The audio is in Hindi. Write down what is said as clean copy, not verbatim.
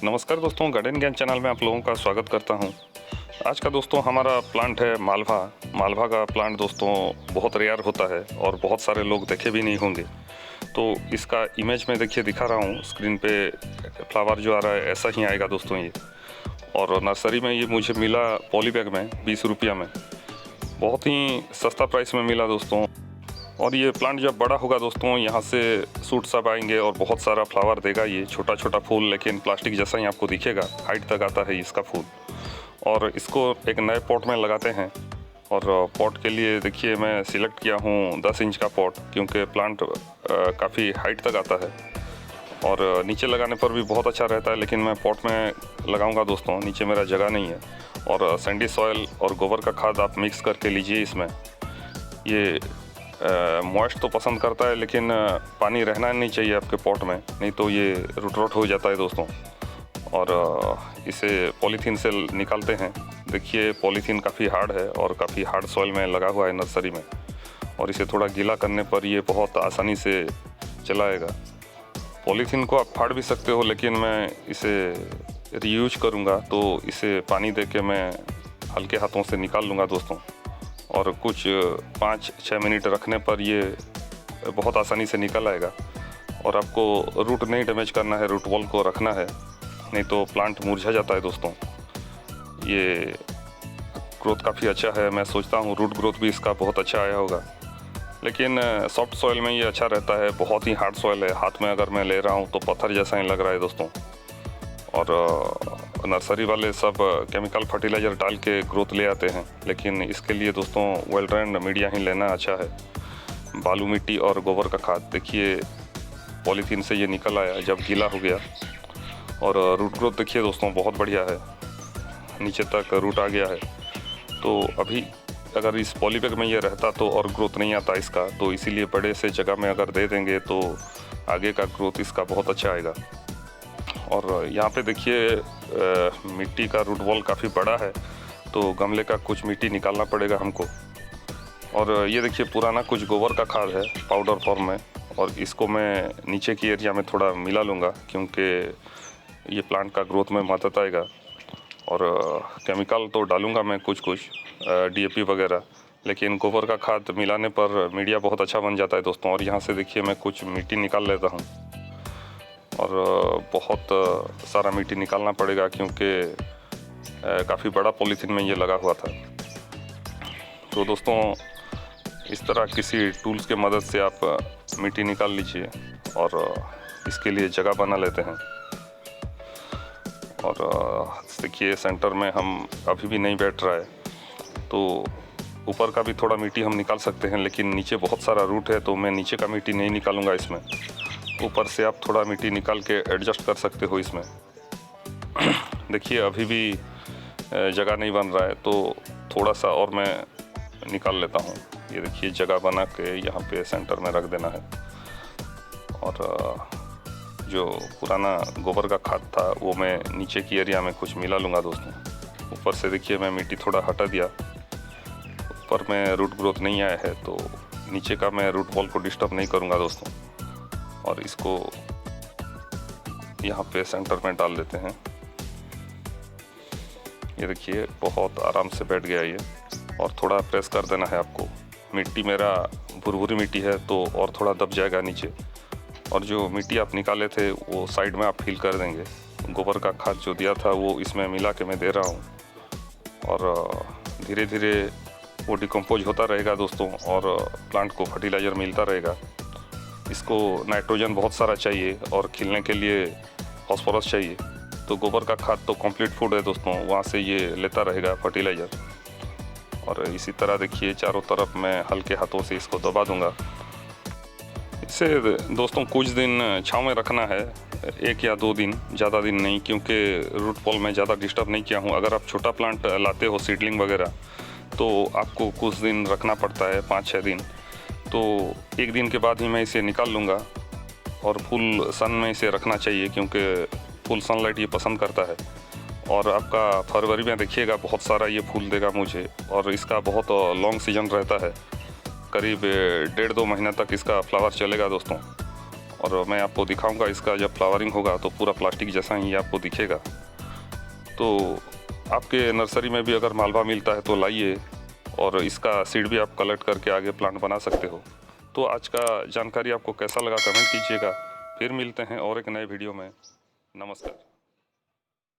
नमस्कार दोस्तों, गार्डन ज्ञान चैनल में आप लोगों का स्वागत करता हूं। आज का दोस्तों हमारा प्लांट है मालवा। मालवा का प्लांट दोस्तों बहुत रेयर होता है और बहुत सारे लोग देखे भी नहीं होंगे। तो इसका इमेज में देखिए दिखा रहा हूं स्क्रीन पे। फ्लावर जो आ रहा है ऐसा ही आएगा दोस्तों ये। और नर्सरी में ये मुझे मिला पॉली बैग में 20 रुपया में, बहुत ही सस्ता प्राइस में मिला दोस्तों। और ये प्लांट जब बड़ा होगा दोस्तों, यहाँ से सूट सब आएंगे और बहुत सारा फ्लावर देगा। ये छोटा छोटा फूल लेकिन प्लास्टिक जैसा ही आपको दिखेगा, हाइट तक आता है इसका फूल। और इसको एक नए पॉट में लगाते हैं। और पॉट के लिए देखिए मैं सिलेक्ट किया हूँ 10 इंच का पॉट, क्योंकि प्लांट काफ़ी हाइट तक आता है और नीचे लगाने पर भी बहुत अच्छा रहता है। लेकिन मैं पॉट में लगाऊंगा दोस्तों, नीचे मेरा जगह नहीं है। और सैंडी सॉयल और गोबर का खाद आप मिक्स करके लीजिए इसमें। ये मॉइस्ट तो पसंद करता है, लेकिन पानी रहना नहीं चाहिए आपके पॉट में, नहीं तो ये रूट हो जाता है दोस्तों। और इसे पॉलीथीन से निकालते हैं। देखिए पॉलीथीन काफ़ी हार्ड है और काफ़ी हार्ड सॉइल में लगा हुआ है नर्सरी में। और इसे थोड़ा गीला करने पर ये बहुत आसानी से चलाएगा। पॉलीथीन को आप फाड़ भी सकते हो, लेकिन मैं इसे रीयूज करूँगा, तो इसे पानी दे के मैं हल्के हाथों से निकाल लूँगा दोस्तों। और कुछ 5-6 मिनट रखने पर ये बहुत आसानी से निकल आएगा। और आपको रूट नहीं डैमेज करना है, रूट बॉल को रखना है, नहीं तो प्लांट मुरझा जाता है दोस्तों। ये ग्रोथ काफ़ी अच्छा है, मैं सोचता हूँ रूट ग्रोथ भी इसका बहुत अच्छा आया होगा। लेकिन सॉफ्ट सॉइल में ये अच्छा रहता है। बहुत ही हार्ड सॉइल है, हाथ में अगर मैं ले रहा हूँ तो पत्थर जैसा ही लग रहा है दोस्तों। और नर्सरी वाले सब केमिकल फर्टिलाइज़र डाल के ग्रोथ ले आते हैं, लेकिन इसके लिए दोस्तों वेल ड्रेन्ड मीडिया ही लेना अच्छा है। बालू मिट्टी और गोबर का खाद। देखिए पॉलीथीन से ये निकल आया जब गीला हो गया। और रूट ग्रोथ देखिए दोस्तों बहुत बढ़िया है, नीचे तक रूट आ गया है। तो अभी अगर इस पॉली बैग में ये रहता तो और ग्रोथ नहीं आता इसका, तो इसीलिए बड़े से जगह में अगर दे देंगे तो आगे का ग्रोथ इसका बहुत अच्छा आएगा। और यहाँ पे देखिए मिट्टी का रूट बॉल काफ़ी बड़ा है, तो गमले का कुछ मिट्टी निकालना पड़ेगा हमको। और ये देखिए पुराना कुछ गोबर का खाद है पाउडर फॉर्म में, और इसको मैं नीचे की एरिया में थोड़ा मिला लूँगा, क्योंकि ये प्लांट का ग्रोथ में मदद आएगा। और केमिकल तो डालूँगा मैं कुछ DAP वगैरह, लेकिन गोबर का खाद मिलाने पर मीडिया बहुत अच्छा बन जाता है दोस्तों। और यहाँ से देखिए मैं कुछ मिट्टी निकाल लेता हूँ। और बहुत सारा मिट्टी निकालना पड़ेगा, क्योंकि काफ़ी बड़ा पॉलीथीन में ये लगा हुआ था। तो दोस्तों इस तरह किसी टूल्स के मदद से आप मिट्टी निकाल लीजिए और इसके लिए जगह बना लेते हैं। और देखिए सेंटर में हम अभी भी नहीं बैठ रहा है, तो ऊपर का भी थोड़ा मिट्टी हम निकाल सकते हैं, लेकिन नीचे बहुत सारा रूट है, तो मैं नीचे का मिट्टी नहीं निकालूंगा इसमें। ऊपर से आप थोड़ा मिट्टी निकाल के एडजस्ट कर सकते हो इसमें। देखिए अभी भी जगह नहीं बन रहा है, तो थोड़ा सा और मैं निकाल लेता हूँ। ये देखिए जगह बना के यहाँ पे सेंटर में रख देना है। और जो पुराना गोबर का खाद था वो मैं नीचे की एरिया में कुछ मिला लूँगा दोस्तों। ऊपर से देखिए मैं मिट्टी थोड़ा हटा दिया, ऊपर में रूट ग्रोथ नहीं आया है, तो नीचे का मैं रूट बॉल को डिस्टर्ब नहीं करूँगा दोस्तों। और इसको यहाँ पे सेंटर में डाल देते हैं। ये देखिए बहुत आराम से बैठ गया ये। और थोड़ा प्रेस कर देना है आपको। मिट्टी मेरा भुरभुरी मिट्टी है, तो और थोड़ा दब जाएगा नीचे। और जो मिट्टी आप निकाले थे वो साइड में आप फिल कर देंगे। गोबर का खाद जो दिया था वो इसमें मिला के मैं दे रहा हूँ। और धीरे धीरे वो डिकम्पोज होता रहेगा दोस्तों, और प्लांट को फर्टिलाइज़र मिलता रहेगा। इसको नाइट्रोजन बहुत सारा चाहिए और खिलने के लिए फॉस्फोरस चाहिए। तो गोबर का खाद तो कंप्लीट फूड है दोस्तों, वहाँ से ये लेता रहेगा फर्टिलाइज़र। और इसी तरह देखिए चारों तरफ मैं हल्के हाथों से इसको दबा दूंगा। इसे दोस्तों कुछ दिन छांव में रखना है, 1 या 2 दिन, ज़्यादा दिन नहीं, क्योंकि रूट बॉल में ज़्यादा डिस्टर्ब नहीं किया हूँ। अगर आप छोटा प्लांट लाते हो सीडलिंग वगैरह, तो आपको कुछ दिन रखना पड़ता है, 5-6 दिन। तो 1 दिन के बाद ही मैं इसे निकाल लूँगा। और फुल सन में इसे रखना चाहिए, क्योंकि फुल सनलाइट ये पसंद करता है। और आपका फरवरी में देखिएगा बहुत सारा ये फूल देगा मुझे। और इसका बहुत लॉन्ग सीजन रहता है, करीब 1.5-2 महीना तक इसका फ्लावर चलेगा दोस्तों। और मैं आपको दिखाऊंगा इसका जब फ्लावरिंग होगा तो पूरा प्लास्टिक जैसा ही आपको दिखेगा। तो आपके नर्सरी में भी अगर मालवा मिलता है तो लाइए, और इसका सीड भी आप कलेक्ट करके आगे प्लांट बना सकते हो। तो आज का जानकारी आपको कैसा लगा कमेंट कीजिएगा। फिर मिलते हैं और एक नए वीडियो में। नमस्कार।